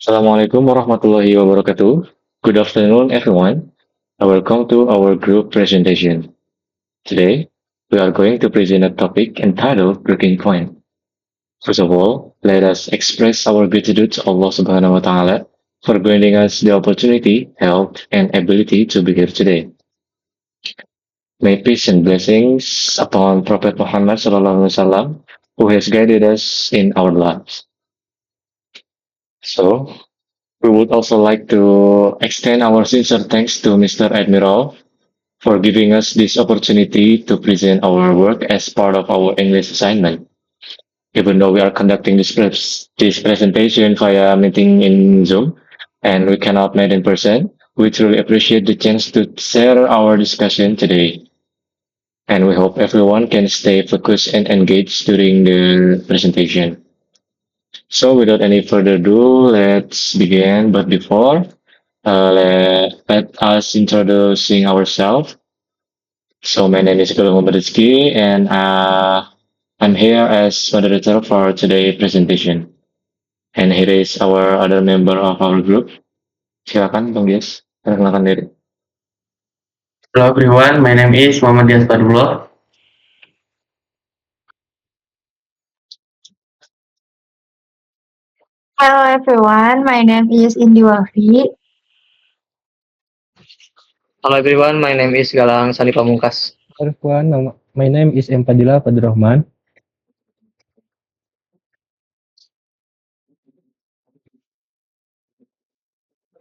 Assalamualaikum warahmatullahi wabarakatuh. Good afternoon, everyone, and welcome to our group presentation. Today, we are going to present a topic entitled Breaking Point. First of all, let us express our gratitude to Allah Subhanahu wa Taala for granting us the opportunity, health, and ability to be here today. May peace and blessings upon Prophet Muhammad Sallallahu Alaihi Wasallam, who has guided us in our lives. So, we would also like to extend our sincere thanks to Mr. Admiral for giving us this opportunity to present our work as part of our English assignment. Even though we are conducting this presentation via meeting in Zoom and we cannot meet in person, we truly appreciate the chance to share our discussion today. And we hope everyone can stay focused and engaged during the presentation. So without any further ado, let's begin. But before, let us introducing ourselves. So my name is Gulung Rizky, and I'm here as moderator for today's presentation. And here is our other member of our group. Silakan, Bang Gies. Perkenalkan diri. Hello everyone, my name is Muhammad Dias Padullah. Hello everyone, my name is Indi Wafi. Hello everyone, my name is Galang Sali Pamungkas. Hello everyone, my name is M. Padilla Padurrahman.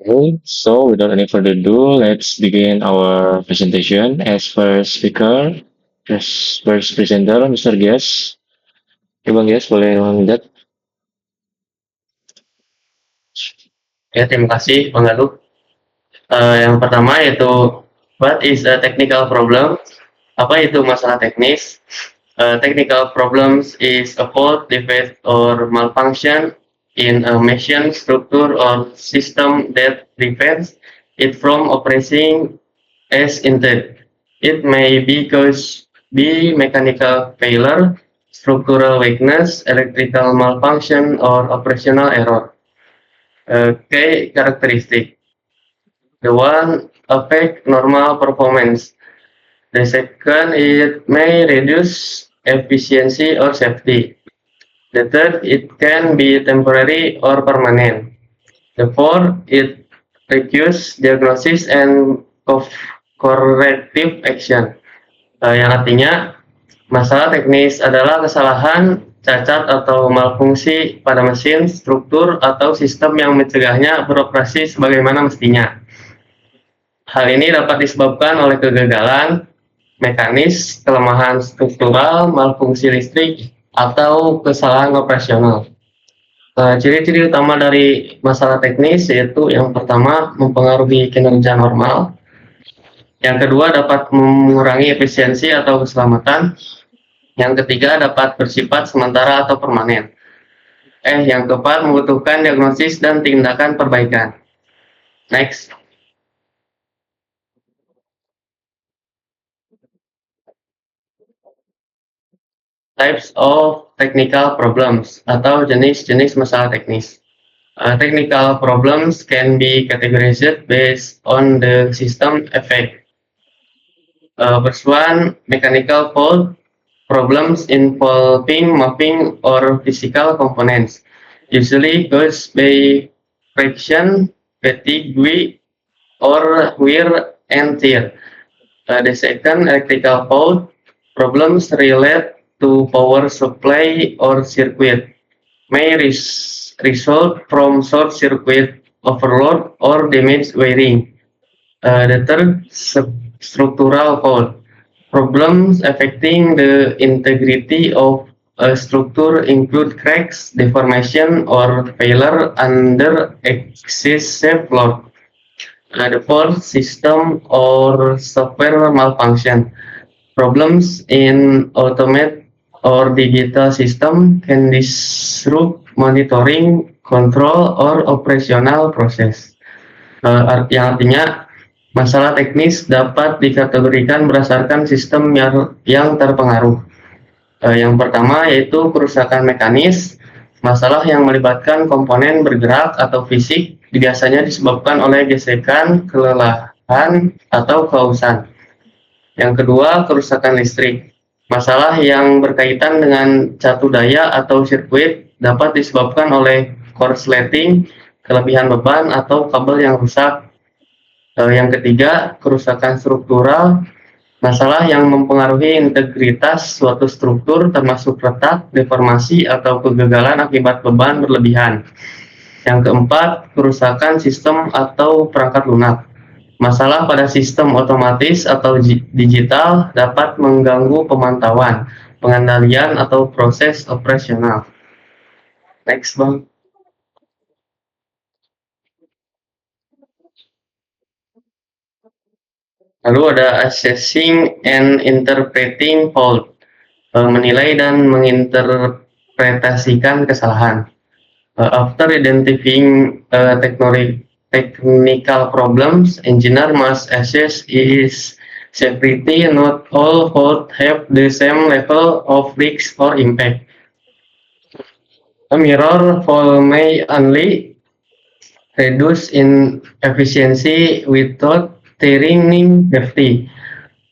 Okay, so without any further ado, let's begin our presentation. As first speaker, first presenter, Mr. Gies. Oke, Bang Gies, boleh menjat. Ya, terima kasih Bang Galuh. Yang pertama yaitu what is a technical problem? Apa itu masalah teknis? Technical problems is a fault, defect, or malfunction in a machine, structure, or system that prevents it from operating as intended. It may be caused by mechanical failure, structural weakness, electrical malfunction, or operational error. Key characteristic. The one affect normal performance. The second, it may reduce efficiency or safety. The third, it can be temporary or permanent. The fourth, it requires diagnosis and corrective action. Yang artinya, masalah teknis adalah kesalahan, cacat atau malfungsi pada mesin, struktur, atau sistem yang mencegahnya beroperasi sebagaimana mestinya. Hal ini dapat disebabkan oleh kegagalan mekanis, kelemahan struktural, malfungsi listrik, atau kesalahan operasional. Ciri-ciri utama dari masalah teknis yaitu yang pertama mempengaruhi kinerja normal, yang kedua dapat mengurangi efisiensi atau keselamatan, yang ketiga dapat bersifat sementara atau permanen. Yang keempat membutuhkan diagnosis dan tindakan perbaikan. Next. Types of technical problems atau jenis-jenis masalah teknis. Technical problems can be categorized based on the system effect. First one, mechanical fault problems involving moving or physical components, usually caused by friction, fatigue, or wear and tear. The second, electrical fault problems relate to power supply or circuit, may result from short circuit, overload, or damaged wiring. The third, structural fault problems affecting the integrity of a structure include cracks, deformation, or failure under excessive load. The fourth, system or software malfunction. Problems in automate or digital system can disrupt monitoring, control, or operational process. Yang artinya masalah teknis dapat dikategorikan berdasarkan sistem yang terpengaruh. Yang pertama yaitu kerusakan mekanis, Masalah yang melibatkan komponen bergerak atau fisik biasanya disebabkan oleh gesekan, kelelahan, atau kehausan. Yang kedua, kerusakan listrik. Masalah yang berkaitan dengan catu daya atau sirkuit dapat disebabkan oleh korsleting, kelebihan beban, atau kabel yang rusak. Yang ketiga, kerusakan struktural. Masalah yang mempengaruhi integritas suatu struktur termasuk retak, deformasi, atau kegagalan akibat beban berlebihan. Yang keempat, kerusakan sistem atau perangkat lunak. Masalah pada sistem otomatis atau digital dapat mengganggu pemantauan, pengendalian, atau proses operasional. Next, Bang. Lalu ada assessing and interpreting fault, menilai dan menginterpretasikan kesalahan. After identifying technical problems, engineer must assess its severity. Not all faults have the same level of risk or impact. A mirror fault may only reduce in efficiency without threatening safety.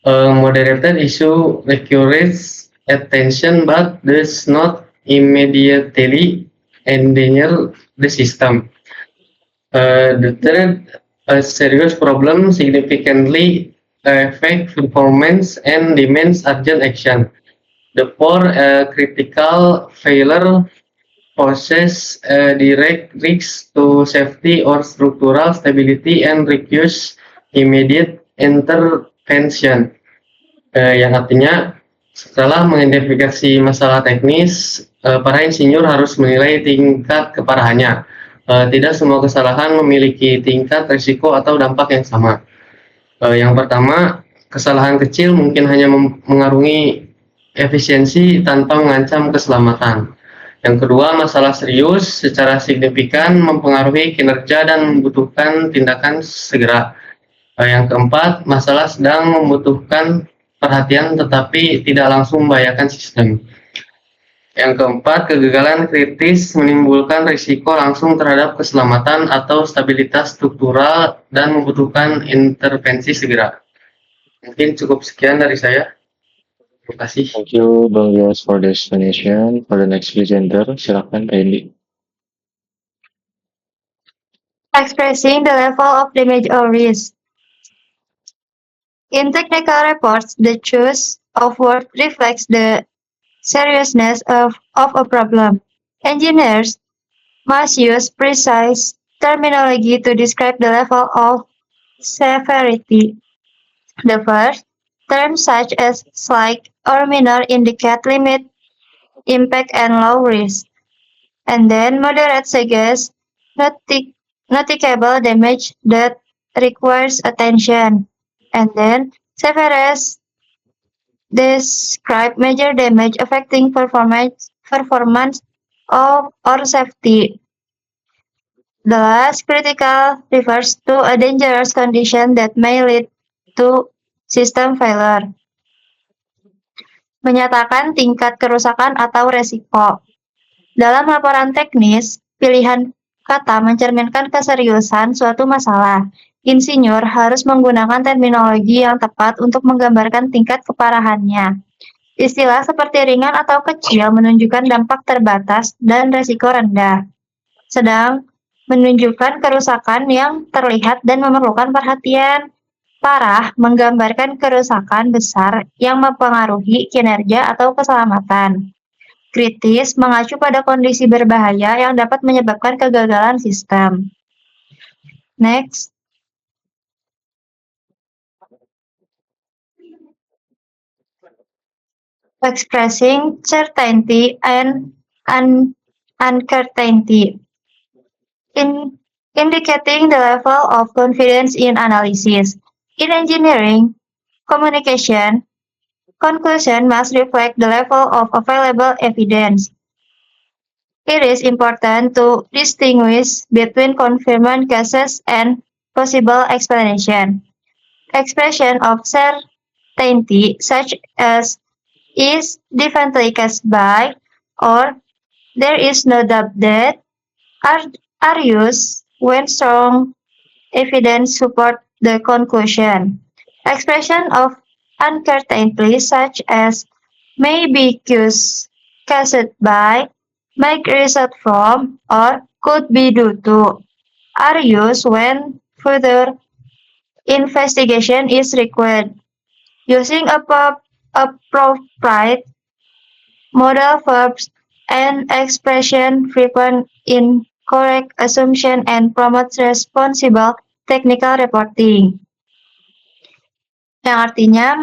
A moderated issue requires attention but does not immediately endanger the system. The third, a serious problem significantly affects performance and demands urgent action. The fourth, critical failure poses a direct risk to safety or structural stability and requires immediate intervention. Yang artinya setelah mengidentifikasi masalah teknis, para insinyur harus menilai tingkat keparahannya. Tidak semua kesalahan memiliki tingkat risiko atau dampak yang sama. Yang pertama, kesalahan kecil mungkin hanya mengarungi efisiensi tanpa mengancam keselamatan. Yang kedua, masalah serius secara signifikan mempengaruhi kinerja dan membutuhkan tindakan segera. Yang keempat, masalah sedang membutuhkan perhatian tetapi tidak langsung membahayakan sistem. Yang keempat, kegagalan kritis menimbulkan risiko langsung terhadap keselamatan atau stabilitas struktural dan membutuhkan intervensi segera. Mungkin cukup sekian dari saya. Terima kasih. Thank you, Bang Yos, for the explanation. For the next presenter, silakan Pak Indi. Expressing the level of damage or risk. In technical reports, the choice of word reflects the seriousness of a problem. Engineers must use precise terminology to describe the level of severity. The first, terms such as slight or minor indicate limit, impact, and low risk. And then moderate suggests noticeable damage that requires attention. And then severest describe major damage affecting performance or safety. The last, critical, refers to a dangerous condition that may lead to system failure. Menyatakan tingkat kerusakan atau resiko. Dalam laporan teknis, pilihan kata mencerminkan keseriusan suatu masalah. Insinyur harus menggunakan terminologi yang tepat untuk menggambarkan tingkat keparahannya. Istilah seperti ringan atau kecil menunjukkan dampak terbatas dan resiko rendah, sedang menunjukkan kerusakan yang terlihat dan memerlukan perhatian. Parah menggambarkan kerusakan besar yang mempengaruhi kinerja atau keselamatan. Kritis mengacu pada kondisi berbahaya yang dapat menyebabkan kegagalan sistem. Next. Expressing certainty and uncertainty. Indicating the level of confidence in analysis. In engineering, communication, conclusion must reflect the level of available evidence. It is important to distinguish between confirmed cases and possible explanation. Expression of certainty, such as is definitely caused by or There is no doubt that Arius, when strong evidence support the conclusion. Expression of uncertainty such as may be caused by, might result from, or could be due to are used when further investigation is required. Using appropriate modal verbs and expression frequent in correct assumption and promotes responsible technical reporting. Yang artinya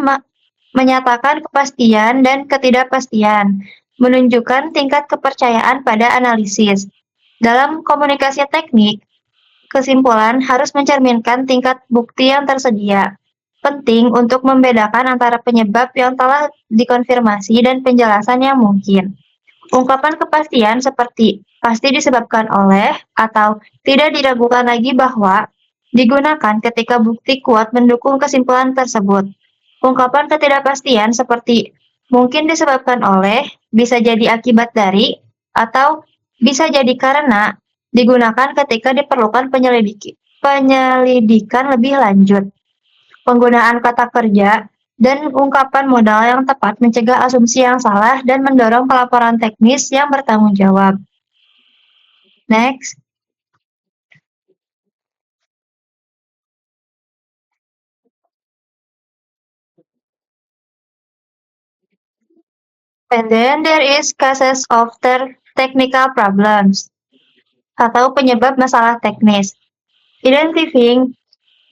menyatakan kepastian dan ketidakpastian, menunjukkan tingkat kepercayaan pada analisis. Dalam komunikasi teknik, kesimpulan harus mencerminkan tingkat bukti yang tersedia. Penting untuk membedakan antara penyebab yang telah dikonfirmasi dan penjelasan yang mungkin. Ungkapan kepastian seperti pasti disebabkan oleh atau tidak diragukan lagi bahwa digunakan ketika bukti kuat mendukung kesimpulan tersebut. Ungkapan ketidakpastian seperti mungkin disebabkan oleh, bisa jadi akibat dari, atau bisa jadi karena digunakan ketika diperlukan penyelidikan lebih lanjut. Penggunaan kata kerja dan ungkapan modal yang tepat mencegah asumsi yang salah dan mendorong pelaporan teknis yang bertanggung jawab. Next. And then there is causes of technical problems atau penyebab masalah teknis. Identifying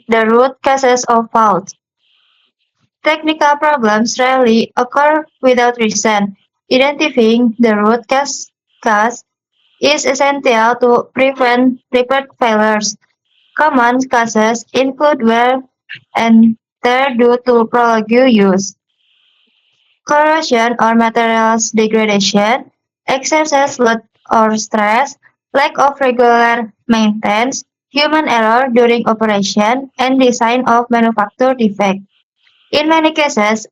the root causes of fault. Technical problems rarely occur without reason. Identifying the root cause is essential to prevent repeat failures. Common causes include wear and tear due to prolonged use, corrosion or materials degradation, excessive load or stress, lack of regular maintenance, human error during operation, and design of manufacture defect. In many cases,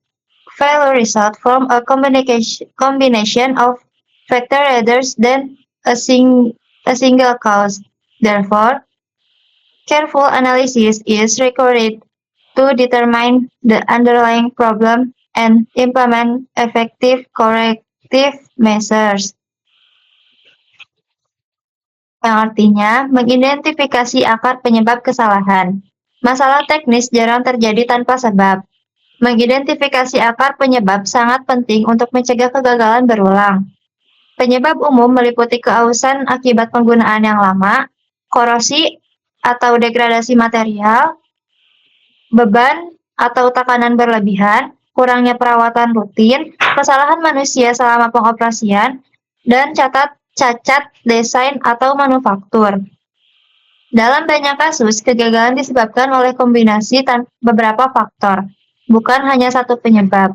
failure results from a combination of factors rather than a single cause. Therefore, careful analysis is required to determine the underlying problem and implement effective corrective measures. Yang artinya, mengidentifikasi akar penyebab kesalahan. Masalah teknis jarang terjadi tanpa sebab. Mengidentifikasi akar penyebab sangat penting untuk mencegah kegagalan berulang. Penyebab umum meliputi keausan akibat penggunaan yang lama, korosi atau degradasi material, beban atau tekanan berlebihan, kurangnya perawatan rutin, kesalahan manusia selama pengoperasian, dan cacat desain atau manufaktur. Dalam banyak kasus, kegagalan disebabkan oleh kombinasi beberapa faktor, bukan hanya satu penyebab.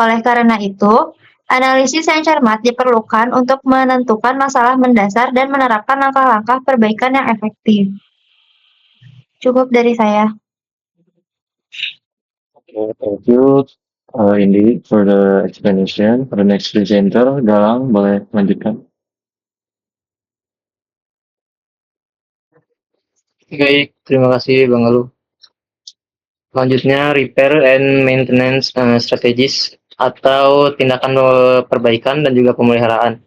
Oleh karena itu, analisis yang cermat diperlukan untuk menentukan masalah mendasar dan menerapkan langkah-langkah perbaikan yang efektif. Cukup dari saya. Okay, thank you indeed for the explanation. For the next presenter, Galang, boleh lanjutkan. Baik, terima kasih Bang Galuh. Selanjutnya, repair and maintenance strategies atau tindakan perbaikan dan juga pemeliharaan.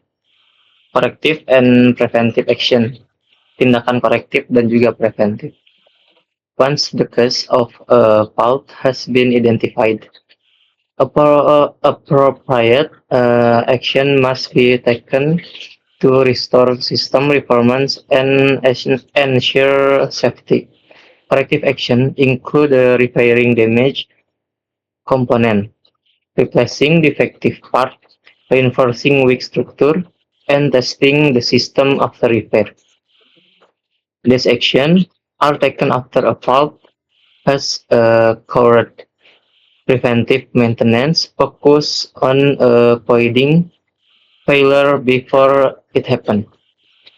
Corrective and preventive action. Tindakan korektif dan juga preventif. Once the cause of a fault has been identified, appropriate action must be taken to restore system performance and ensure safety. Corrective action include repairing damaged component, replacing defective part, reinforcing weak structure, and testing the system after repair. These actions are taken after a fault has occurred. Preventive maintenance focus on avoiding failure before it happens.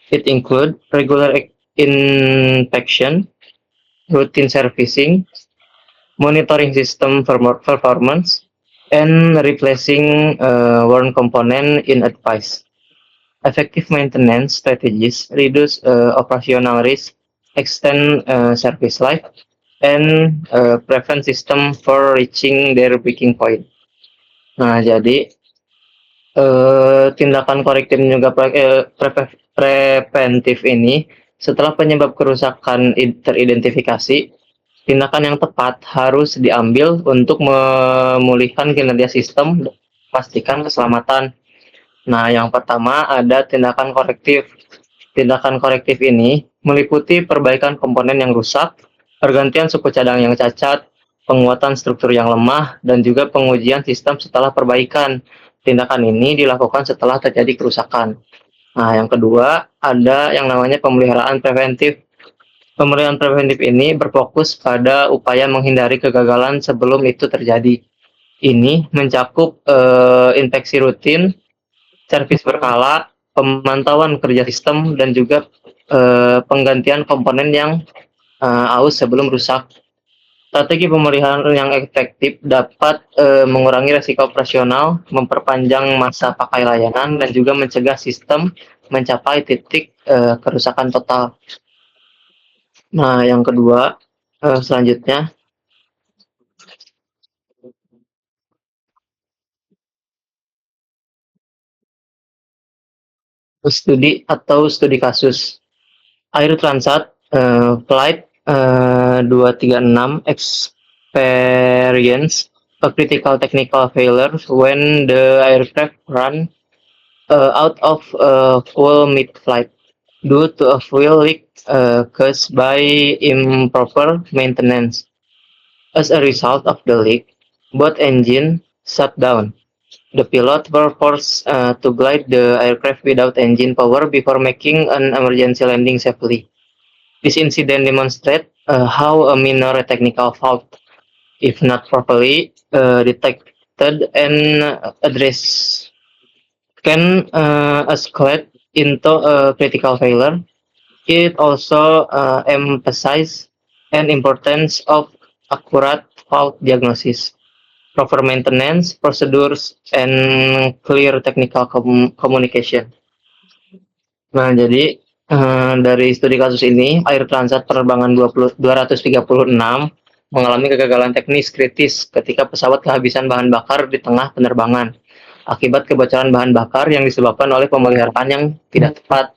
It includes regular inspection, routine servicing, monitoring system performance, and replacing worn component in advice. Effective maintenance strategies reduce operational risk, extend service life, and prevent system for reaching their breaking point. Nah, jadi tindakan korektif dan juga preventif ini setelah penyebab kerusakan teridentifikasi, tindakan yang tepat harus diambil untuk memulihkan kinerja sistem, pastikan keselamatan. Nah, yang pertama ada tindakan korektif. Tindakan korektif ini meliputi perbaikan komponen yang rusak, pergantian suku cadang yang cacat, penguatan struktur yang lemah, dan juga pengujian sistem setelah perbaikan. Tindakan ini dilakukan setelah terjadi kerusakan. Nah, yang kedua ada yang namanya pemeliharaan preventif. Pemeliharaan preventif ini berfokus pada upaya menghindari kegagalan sebelum itu terjadi. Ini mencakup inspeksi rutin, servis berkala, pemantauan kerja sistem, dan juga penggantian komponen yang aus sebelum rusak. Strategi pemeliharaan yang efektif dapat mengurangi resiko operasional, memperpanjang masa pakai layanan, dan juga mencegah sistem mencapai titik kerusakan total. Nah, yang kedua, selanjutnya, studi atau studi kasus. Air Transat Flight 236 experience a critical technical failure when the aircraft ran out of fuel mid-flight due to a fuel leak caused by improper maintenance. As a result of the leak, both engines shut down. The pilot were forced to glide the aircraft without engine power before making an emergency landing safely. This incident demonstrates how a minor technical fault, if not properly detected and addressed, can escalate into a critical failure. It also emphasizes an importance of accurate fault diagnosis, proper maintenance procedures, and clear technical communication. Nah, jadi dari studi kasus ini, Air Transat penerbangan 236 mengalami kegagalan teknis kritis ketika pesawat kehabisan bahan bakar di tengah penerbangan akibat kebocoran bahan bakar yang disebabkan oleh pemeliharaan yang tidak tepat.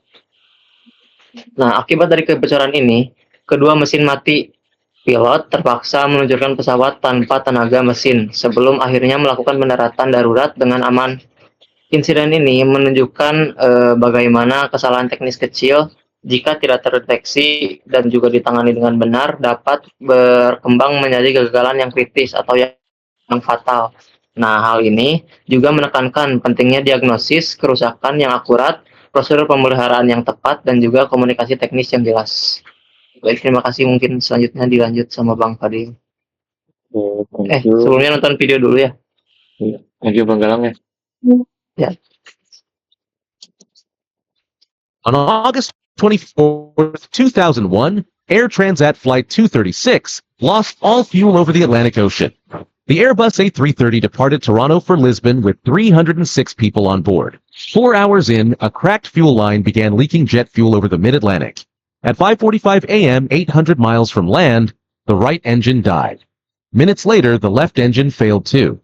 Nah, akibat dari kebocoran ini, kedua mesin mati. Pilot terpaksa meluncurkan pesawat tanpa tenaga mesin sebelum akhirnya melakukan pendaratan darurat dengan aman. Insiden ini menunjukkan bagaimana kesalahan teknis kecil jika tidak terdeteksi dan juga ditangani dengan benar dapat berkembang menjadi kegagalan yang kritis atau yang fatal. Nah, hal ini juga menekankan pentingnya diagnosis kerusakan yang akurat, prosedur pemeliharaan yang tepat, dan juga komunikasi teknis yang jelas. Baik, terima kasih. Mungkin selanjutnya dilanjut sama Bang Fadil. Thank you. Sebelumnya nonton video dulu ya. Thank you, Bang Galang ya. Ya. On August 24th, 2001, Air Transat Flight 236 lost all fuel over the Atlantic Ocean. The Airbus A330 departed Toronto for Lisbon with 306 people on board. 4 hours in, a cracked fuel line began leaking jet fuel over the mid-Atlantic. At 5:45 a.m., 800 miles from land, the right engine died. Minutes later, the left engine failed too.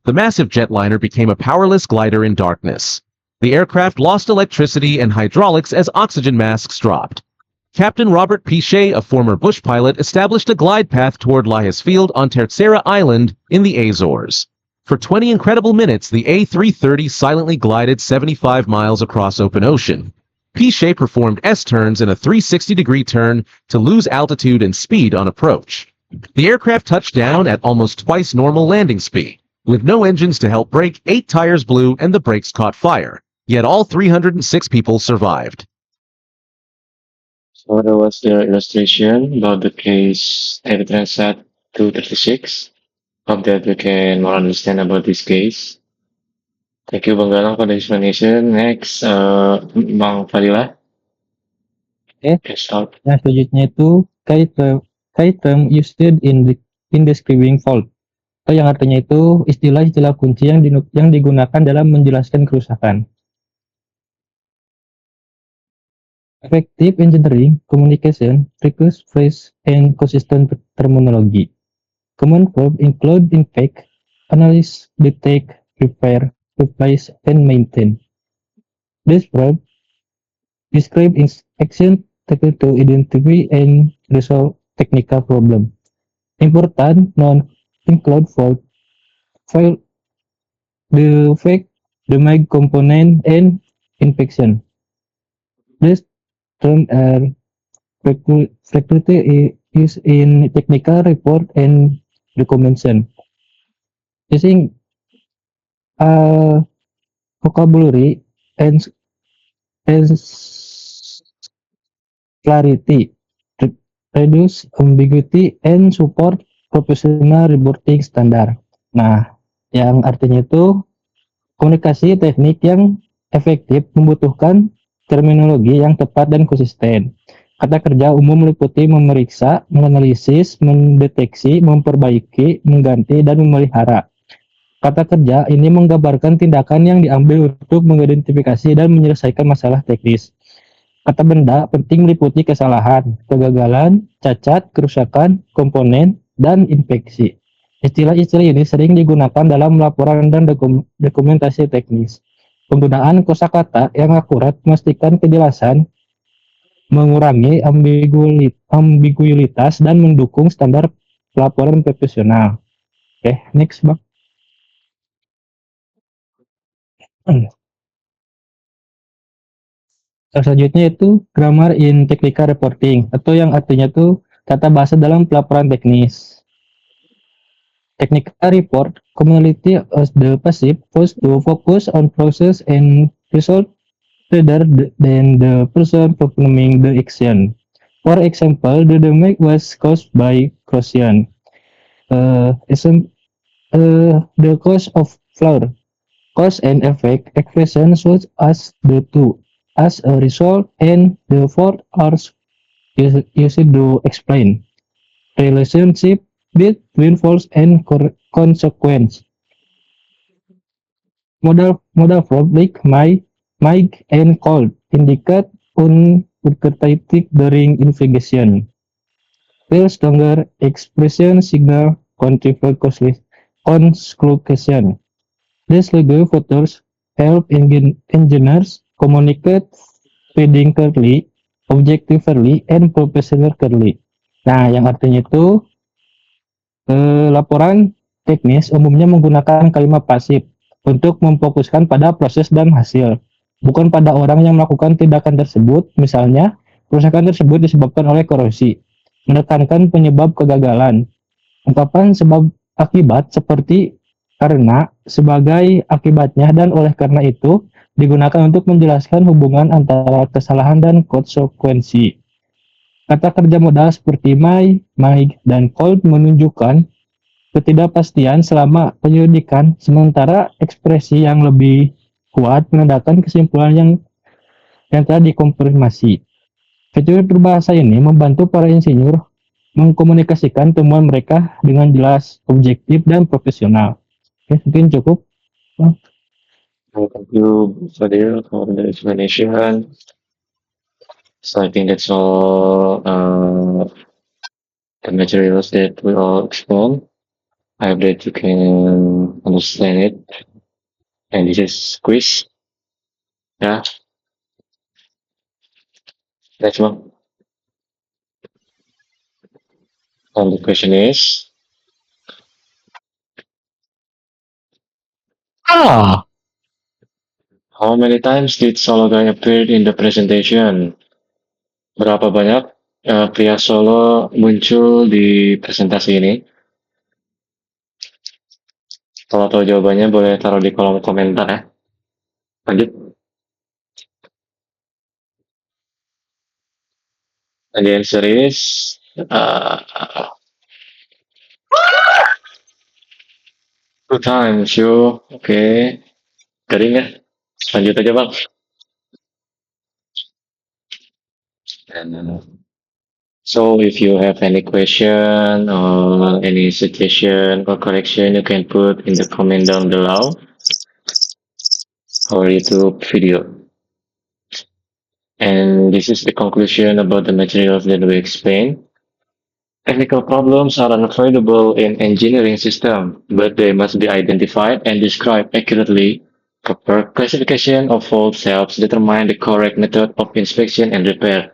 The massive jetliner became a powerless glider in darkness. The aircraft lost electricity and hydraulics as oxygen masks dropped. Captain Robert P. Shea, a former bush pilot, established a glide path toward Lias Field on Terceira Island in the Azores. For 20 incredible minutes, the A330 silently glided 75 miles across open ocean. P. Shea performed S-turns and a 360-degree turn to lose altitude and speed on approach. The aircraft touched down at almost twice normal landing speed. With no engines to help brake, 8 tires blew and the brakes caught fire. Yet all 306 people survived. So that was the illustration about the case Air Transat 236. Hope that we can more understand about this case. Thank you, Bang Galang, for the explanation. Next, Bang Fadila. Okay. Can start. Yang selanjutnya itu key term used in describing fault. Atau yang artinya itu istilah-istilah kunci yang digunakan dalam menjelaskan kerusakan. Effective engineering communication requires fresh and consistent terminology. Common verbs include infect, analyze, detect, repair, replace, and maintain. These verbs describe action taken to identify and resolve technical problem. Important non include fault, file, the fact, the mic component, and infection. These terms are frequently is in technical report and documentation. Using vocabulary and, and clarity to reduce ambiguity and support professional reporting standar. Nah, yang artinya itu komunikasi teknik yang efektif membutuhkan terminologi yang tepat dan konsisten. Kata kerja umum meliputi memeriksa, menganalisis, mendeteksi, memperbaiki, mengganti, dan memelihara. Kata kerja ini menggambarkan tindakan yang diambil untuk mengidentifikasi dan menyelesaikan masalah teknis. Kata benda penting meliputi kesalahan, kegagalan, cacat, kerusakan, komponen, dan infeksi. Istilah-istilah ini sering digunakan dalam laporan dan dokumentasi teknis. Penggunaan kosakata yang akurat memastikan kejelasan, mengurangi ambiguitas, dan mendukung standar pelaporan profesional. Oke, next, Bang. Selanjutnya itu grammar in technical reporting atau yang artinya itu tata bahasa dalam pelaporan teknis. Technical report commonly as the passive force to focus on process and result rather than the person performing the action. For example, the damage was caused by corrosion. The cause of flour, cause and effect expression such as the two as a result and the four are used to explain relationship between force and consequence. Modal verb like my, and cold indicate uncertainty during investigation. While stronger expression signal conclusion. These legal factors help engineers communicate clearly, objectively, and professionally. Nah, yang artinya itu laporan teknis umumnya menggunakan kalimat pasif untuk memfokuskan pada proses dan hasil, bukan pada orang yang melakukan tindakan tersebut. Misalnya, kerusakan tersebut disebabkan oleh korosi, menekankan penyebab kegagalan. Ungkapan sebab akibat seperti karena, sebagai akibatnya, dan oleh karena itu digunakan untuk menjelaskan hubungan antara kesalahan dan konsekuensi. Kata kerja modal seperty my, dan cold menunjukkan ketidakpastian selama penyelidikan, sementara ekspresi yang lebih kuat menandakan kesimpulan yang telah dikonfirmasi. Fitur berbahasa ini membantu para insinyur mengkomunikasikan temuan mereka dengan jelas, objektif, dan profesional. Oke, mungkin cukup. Thank you, Fadil, for the explanation. So I think that's all the materials that we all explained. I hope that you can understand it. And this is quiz. Yeah. Next one. And the question is, how many times did Solo Guy appear in the presentation? Berapa banyak pria Solo muncul di presentasi ini? Kalau tahu jawabannya boleh taruh di kolom komentar ya. Lanjut. And the answer is two times, yo. Oke. Garing ya. Lanjut aja, Bang. And, so if you have any question or any suggestion or correction, you can put in the comment down below our YouTube video. And this is the conclusion about the materials that we explained. Technical problems are unavoidable in engineering system, but they must be identified and described accurately. Proper classification of faults helps determine the correct method of inspection and repair.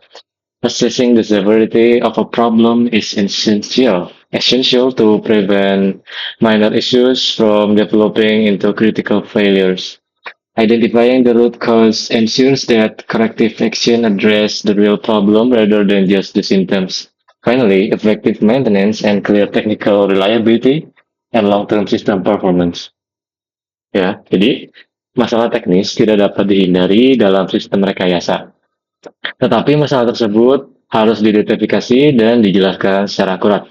Assessing the severity of a problem is essential to prevent minor issues from developing into critical failures. Identifying the root cause ensures that corrective action address the real problem rather than just the symptoms. Finally, effective maintenance and clear technical reliability and long-term system performance. Ya, jadi masalah teknis tidak dapat dihindari dalam sistem rekayasa. Tetapi masalah tersebut harus diidentifikasi dan dijelaskan secara akurat.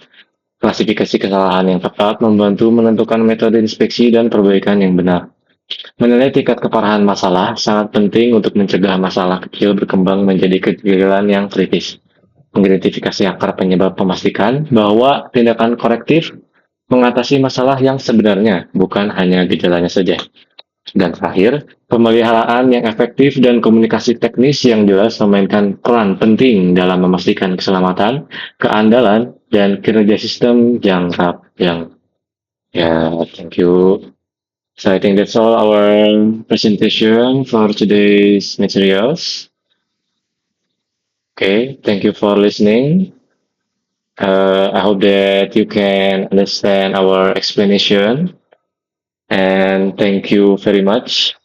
Klasifikasi kesalahan yang tepat membantu menentukan metode inspeksi dan perbaikan yang benar. Menilai tingkat keparahan masalah sangat penting untuk mencegah masalah kecil berkembang menjadi kegagalan yang kritis. Mengidentifikasi akar penyebab memastikan bahwa tindakan korektif mengatasi masalah yang sebenarnya, bukan hanya gejalanya saja. Dan terakhir, pemeliharaan yang efektif dan komunikasi teknis yang jelas memainkan peran penting dalam memastikan keselamatan, keandalan, dan kinerja sistem jangka yang thank you. So I think that's all our presentation for today's materials. Okay, thank you for listening. I hope that you can understand our explanation. And thank you very much.